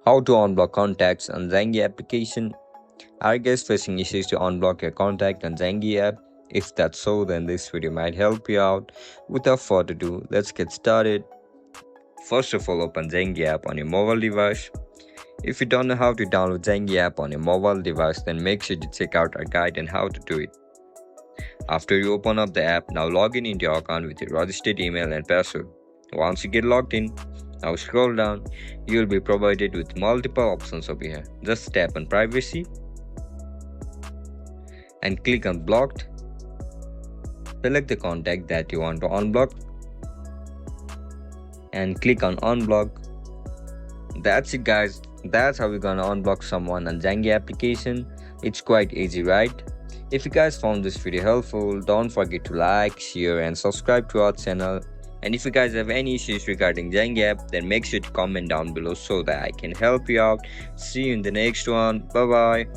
How to unblock contacts on Zengi application. Are you guys facing issues to unblock your contact on Zengi app? If that's so, then this video might help you out. Without further ado, let's get started. First of all, open Zengi app on your mobile device. If you don't know how to download Zengi app on your mobile device, then make sure to check out our guide on how to do it. After you open up the app, now log in into your account with your registered email and password. Once you get logged in, now scroll down, you will be provided with multiple options over here. Just tap on privacy and click on blocked. Select the contact that you want to unblock and click on unblock. That's it guys, that's how we're gonna unblock someone on Zengi application. It's quite easy, right? If you guys found this video helpful, don't forget to like, share and subscribe to our channel. And if you guys have any issues regarding Zengi app, then make sure to comment down below so that I can help you out. See you in the next one. Bye bye.